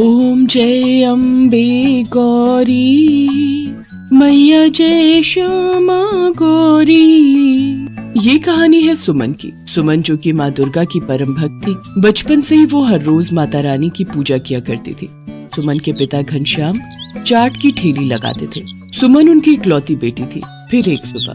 ओम जय अम्बे गौरी, मैया जय श्यामा गौरी। ये कहानी है सुमन की। सुमन जो कि माँ दुर्गा की परम भक्त थी, बचपन से ही वो हर रोज माता रानी की पूजा किया करती थी। सुमन के पिता घनश्याम चाट की ठेली लगाते थे। सुमन उनकी इकलौती बेटी थी। फिर एक सुबह,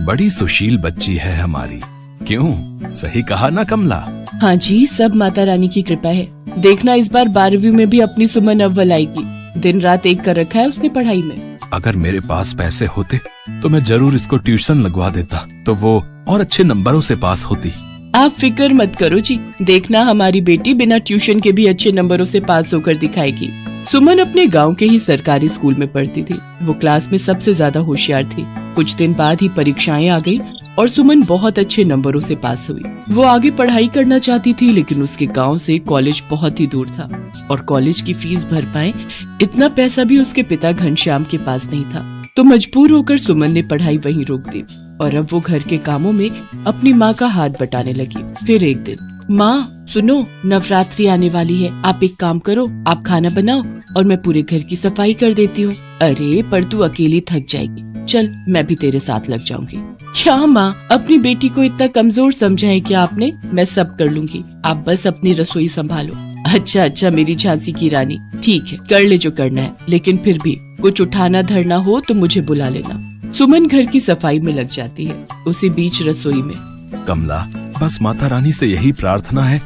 बड़ी सुशील बच्ची है हमारी, क्यों? सही कहा ना कमला? हाँ जी, सब माता रानी की कृपा है। देखना इस बार 12वीं में भी अपनी सुमन अव्वल आएगी। दिन रात एक कर रखा है उसने पढ़ाई में। अगर मेरे पास पैसे होते तो मैं जरूर इसको ट्यूशन लगवा देता, तो वो और अच्छे नंबरों से पास होती। आप फिक्र मत करो जी, देखना हमारी बेटी बिना ट्यूशन के भी अच्छे नंबरों से पास होकर दिखाएगी। सुमन अपने गांव के ही सरकारी स्कूल में पढ़ती थी। वो क्लास में सबसे ज्यादा होशियार थी। कुछ दिन बाद ही परीक्षाएं आ गई और सुमन बहुत अच्छे नंबरों से पास हुई। वो आगे पढ़ाई करना चाहती थी, लेकिन उसके गांव से कॉलेज बहुत ही दूर था और कॉलेज की फीस भर पाए इतना पैसा भी उसके पिता घनश्याम के पास नहीं था। तो मजबूर होकर सुमन ने पढ़ाई वहीं रोक दी और अब वो घर के कामों में अपनी माँ का हाथ बटाने लगी। फिर एक दिन, माँ सुनो, नवरात्रि आने वाली है, आप एक काम करो, आप खाना बनाओ और मैं पूरे घर की सफाई कर देती हूँ। अरे पर तू अकेली थक जाएगी, चल मैं भी तेरे साथ लग जाऊंगी। क्या माँ, अपनी बेटी को इतना कमजोर समझा है क्या आपने? मैं सब कर लूंगी, आप बस अपनी रसोई संभालो। अच्छा मेरी झांसी की रानी, ठीक है कर ले जो करना है, लेकिन फिर भी कुछ उठाना धरना हो तो मुझे बुला लेना। सुमन घर की सफाई में लग जाती है। उसी बीच रसोई में, कमला, बस माता रानी से यही प्रार्थना है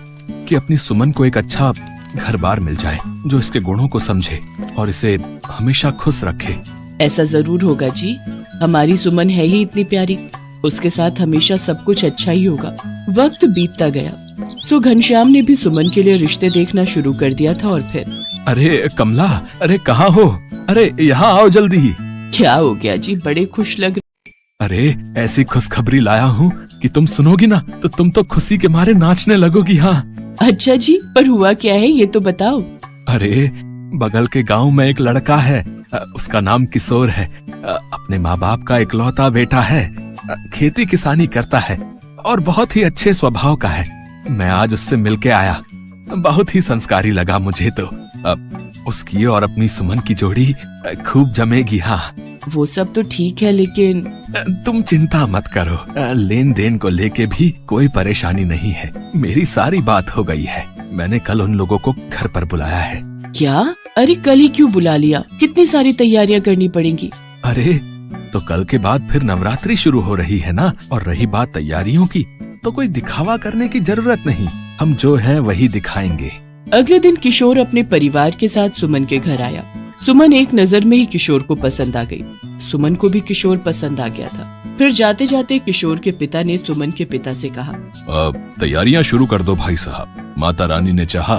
कि अपनी सुमन को एक अच्छा घर बार मिल जाए जो इसके गुणों को समझे और इसे हमेशा खुश रखे। ऐसा जरूर होगा जी, हमारी सुमन है ही इतनी प्यारी, उसके साथ हमेशा सब कुछ अच्छा ही होगा। वक्त बीतता गया तो घनश्याम ने भी सुमन के लिए रिश्ते देखना शुरू कर दिया था। और फिर, अरे कमला, अरे कहाँ हो? अरे यहाँ आओ जल्दी ही। क्या हो गया जी, बड़े खुश लग रहे? अरे ऐसी खुशखबरी लाया हूँ कि तुम सुनोगी ना तो तुम तो खुशी के मारे नाचने लगोगी। हाँ अच्छा जी, पर हुआ क्या है ये तो बताओ। अरे बगल के गांव में एक लड़का है, उसका नाम किशोर है। अपने माँ बाप का इकलौता बेटा है, खेती किसानी करता है और बहुत ही अच्छे स्वभाव का है। मैं आज उससे मिलके आया, बहुत ही संस्कारी लगा मुझे तो। उसकी और अपनी सुमन की जोड़ी खूब जमेगी। हाँ वो सब तो ठीक है, लेकिन तुम चिंता मत करो, लेन देन को लेके भी कोई परेशानी नहीं है। मेरी सारी बात हो गई है। मैंने कल उन लोगों को घर पर बुलाया है। क्या? अरे कल ही क्यों बुला लिया? कितनी सारी तैयारियां करनी पड़ेंगी। अरे तो कल के बाद फिर नवरात्रि शुरू हो रही है ना, और रही बात तैयारियों की, तो कोई दिखावा करने की जरूरत नहीं, हम जो है वही दिखाएंगे। अगले दिन किशोर अपने परिवार के साथ सुमन के घर आया। सुमन एक नजर में ही किशोर को पसंद आ गई। सुमन को भी किशोर पसंद आ गया था। फिर जाते जाते किशोर के पिता ने सुमन के पिता से कहा, तैयारियां शुरू कर दो भाई साहब, माता रानी ने चाहा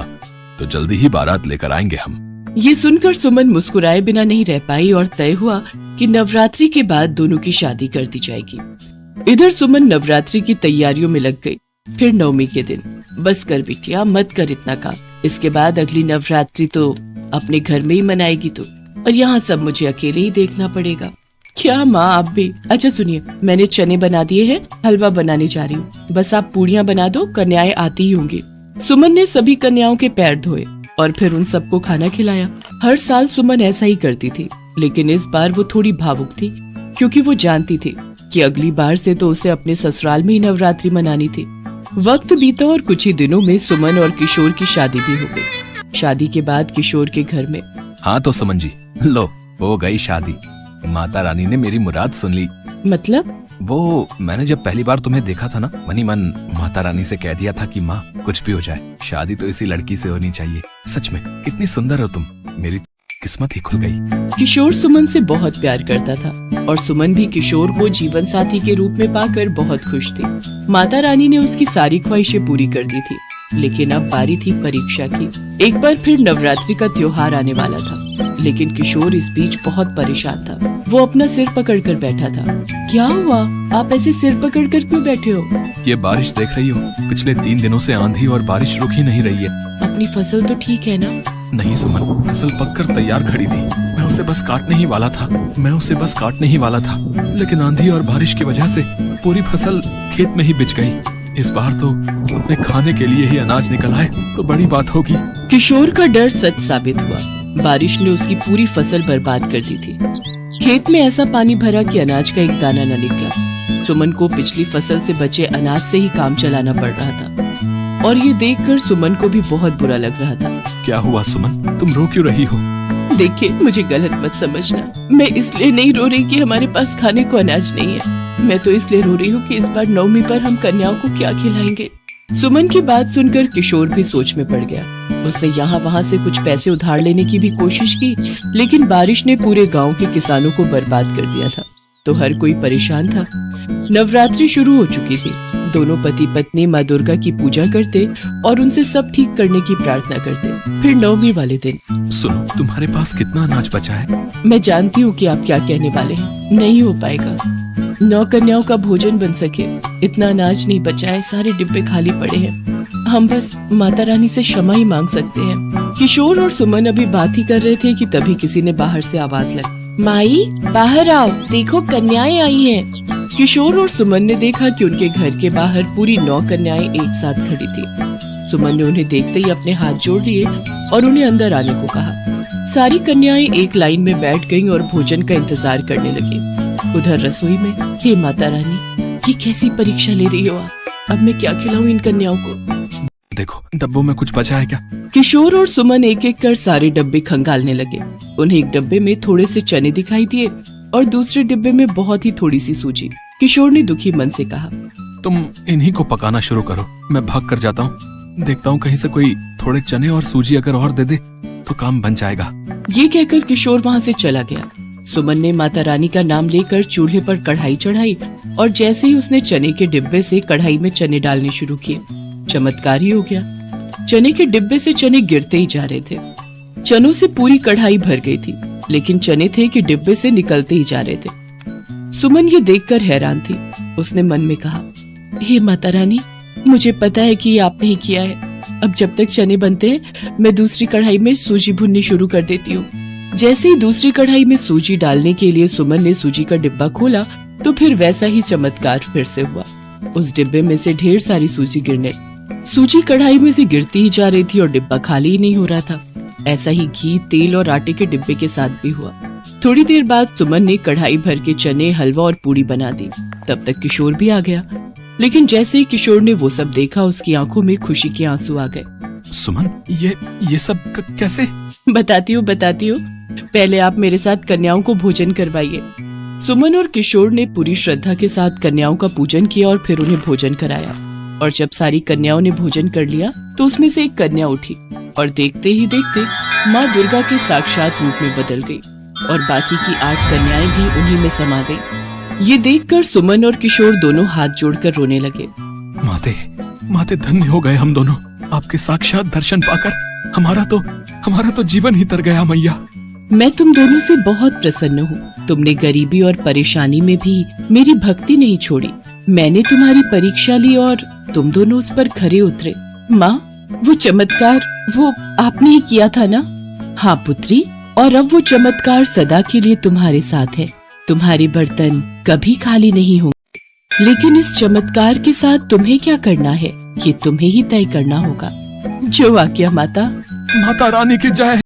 तो जल्दी ही बारात लेकर आएंगे हम। ये सुनकर सुमन मुस्कुराए बिना नहीं रह पाई और तय हुआ कि नवरात्रि के बाद दोनों की शादी कर दी जाएगी। इधर सुमन नवरात्रि की तैयारियों में लग गई। फिर नवमी के दिन, बस कर बिटिया, मत कर इतना काम, इसके बाद अगली नवरात्रि तो अपने घर में ही मनाएगी तू, और यहाँ सब मुझे अकेले ही देखना पड़ेगा। क्या माँ आप भी? अच्छा सुनिए, मैंने चने बना दिए हैं, हलवा बनाने जा रही हूँ, बस आप पूड़ियाँ बना दो, कन्याएं आती ही होंगी। सुमन ने सभी कन्याओं के पैर धोए और फिर उन सबको खाना खिलाया। हर साल सुमन ऐसा ही करती थी, लेकिन इस बार वो थोड़ी भावुक थी, क्योंकि वो जानती थी कि अगली बार से तो उसे अपने ससुराल में ही नवरात्रि मनानी थी। वक्त बीता और कुछ ही दिनों में सुमन और किशोर की शादी भी हो गई। शादी के बाद किशोर के घर में, हाँ तो सुमन जी, लो हो गई शादी। माता रानी ने मेरी मुराद सुन ली। मतलब? वो मैंने जब पहली बार तुम्हें देखा था ना, मनी मन माता रानी से कह दिया था कि माँ कुछ भी हो जाए, शादी तो इसी लड़की से होनी चाहिए। सच में कितनी सुंदर हो तुम, मेरी किस्मत ही खुल गई। किशोर सुमन से बहुत प्यार करता था और सुमन भी किशोर को जीवन साथी के रूप में पाकर बहुत खुश थी। माता रानी ने उसकी सारी ख्वाहिशें पूरी कर दी थी, लेकिन अब बारी थी परीक्षा की। एक बार फिर नवरात्रि का त्योहार आने वाला था, लेकिन किशोर इस बीच बहुत परेशान था। वो अपना सिर पकड़कर बैठा था। क्या हुआ? आप ऐसे सिर पकड़कर क्यों बैठे हो? ये बारिश देख रही हो, पिछले 3 दिनों से आंधी और बारिश रुक ही नहीं रही है। अपनी फसल तो ठीक है ना? नहीं सुमन, फसल पककर तैयार खड़ी थी, मैं उसे बस काटने ही वाला था, लेकिन आंधी और बारिश की वजह से पूरी फसल खेत में ही बिछ गई। इस बार तो अपने खाने के लिए ही अनाज निकल आए तो बड़ी बात होगी। किशोर का डर सच साबित हुआ। बारिश ने उसकी पूरी फसल बर्बाद कर दी थी। खेत में ऐसा पानी भरा कि अनाज का एक दाना न निकला। सुमन को पिछली फसल से बचे अनाज से ही काम चलाना पड़ रहा था और ये देखकर सुमन को भी बहुत बुरा लग रहा था। क्या हुआ सुमन, तुम रो क्यों रही हो? देखिए, मुझे गलत मत समझना। मैं इसलिए नहीं रो रही कि हमारे पास खाने को अनाज नहीं है। मैं तो इसलिए रो रही हूँ कि इस बार नवमी पर हम कन्याओं को क्या खिलाएंगे। सुमन की बात सुनकर किशोर भी सोच में पड़ गया। उसने यहाँ वहाँ से कुछ पैसे उधार लेने की भी कोशिश की, लेकिन बारिश ने पूरे गांव के किसानों को बर्बाद कर दिया था, तो हर कोई परेशान था। नवरात्रि शुरू हो चुकी थी। दोनों पति पत्नी माँ दुर्गा की पूजा करते और उनसे सब ठीक करने की प्रार्थना करते। फिर नवमी वाले दिन, सुनो, तुम्हारे पास कितना अनाज बचा है? मैं जानती हूँ कि आप क्या कहने वाले हैं। नहीं हो पाएगा। 9 कन्याओं का भोजन बन सके इतना अनाज नहीं बचा है। सारे डिब्बे खाली पड़े हैं। हम बस माता रानी से क्षमा ही मांग सकते हैं। किशोर और सुमन अभी बात ही कर रहे थे कि तभी किसी ने बाहर से आवाज लगी, माई बाहर आओ, देखो कन्याएं आई हैं। किशोर और सुमन ने देखा कि उनके घर के बाहर पूरी 9 कन्याएं एक साथ खड़ी थी। सुमन ने उन्हें देखते ही अपने हाथ जोड़ लिए और उन्हें अंदर आने को कहा। सारी कन्याएं एक लाइन में बैठ गईं और भोजन का इंतजार करने लगी। उधर रसोई में, हे माता रानी, ये कैसी परीक्षा ले रही हो आप? अब मैं क्या खिलाऊं इन कन्याओं को? देखो, डब्बों में कुछ बचा है क्या? किशोर और सुमन एक एक कर सारे डब्बे खंगालने लगे। उन्हें एक डब्बे में थोड़े से चने दिखाई दिए और दूसरे डिब्बे में बहुत ही थोड़ी सी सूजी। किशोर ने दुखी मन से कहा, तुम इन्हीं को पकाना शुरू करो, मैं भाग कर जाता हूँ। देखता हूँ कहीं से कोई थोड़े चने और सूजी अगर और दे दे तो काम बन जाएगा। ये कहकर किशोर वहाँ से चला गया। सुमन ने माता रानी का नाम लेकर चूल्हे पर कढ़ाई चढ़ाई और जैसे ही उसने चने के डिब्बे से कढ़ाई में चने डालने शुरू किए, चमत्कार ही हो गया। चने के डिब्बे से चने गिरते ही जा रहे थे। चनों से पूरी कढ़ाई भर गई थी, लेकिन चने थे कि डिब्बे से निकलते ही जा रहे थे। सुमन ये देखकर हैरान थी। उसने मन में कहा, हे माता रानी, मुझे पता है कि ये आपने ही किया है। अब जब तक चने बनते हैं, मैं दूसरी कढ़ाई में सूजी भुननी शुरू कर देती हूँ। जैसे ही दूसरी कढ़ाई में सूजी डालने के लिए सुमन ने सूजी का डिब्बा खोला, तो फिर वैसा ही चमत्कार फिर से हुआ। उस डिब्बे में से ढेर सारी सूजी गिरने, सूजी कढ़ाई में से गिरती ही जा रही थी और डिब्बा खाली ही नहीं हो रहा था। ऐसा ही घी, तेल और आटे के डिब्बे के साथ भी हुआ। थोड़ी देर बाद सुमन ने कढ़ाई भर के चने, हलवा और पूड़ी बना दी। तब तक किशोर भी आ गया, लेकिन जैसे ही किशोर ने वो सब देखा, उसकी आंखों में खुशी के आंसू आ गए। सुमन, ये सब कैसे? बताती हूँ। पहले आप मेरे साथ कन्याओं को भोजन करवाइए। सुमन और किशोर ने पूरी श्रद्धा के साथ कन्याओं का पूजन किया और फिर उन्हें भोजन कराया। और जब सारी कन्याओं ने भोजन कर लिया, तो उसमें से एक कन्या उठी और देखते ही देखते माँ दुर्गा के साक्षात रूप में बदल गई और बाकी की 8 कन्याएं भी उन्हीं में समा गई। ये देखकर सुमन और किशोर दोनों हाथ जोड़कर रोने लगे। माते धन्य हो गए हम दोनों, आपके साक्षात दर्शन पाकर हमारा तो जीवन ही तर गया मैया। मैं तुम दोनों से बहुत प्रसन्न हूँ। तुमने गरीबी और परेशानी में भी मेरी भक्ति नहीं छोड़ी। मैंने तुम्हारी परीक्षा ली और तुम दोनों उस पर खरे उतरे। माँ, वो चमत्कार वो आपने ही किया था ना? हाँ पुत्री, और अब वो चमत्कार सदा के लिए तुम्हारे साथ है। तुम्हारे बर्तन कभी खाली नहीं होंगे, लेकिन इस चमत्कार के साथ तुम्हें क्या करना है, ये तुम्हें ही तय करना होगा। जो वाक्य माता रानी की जय।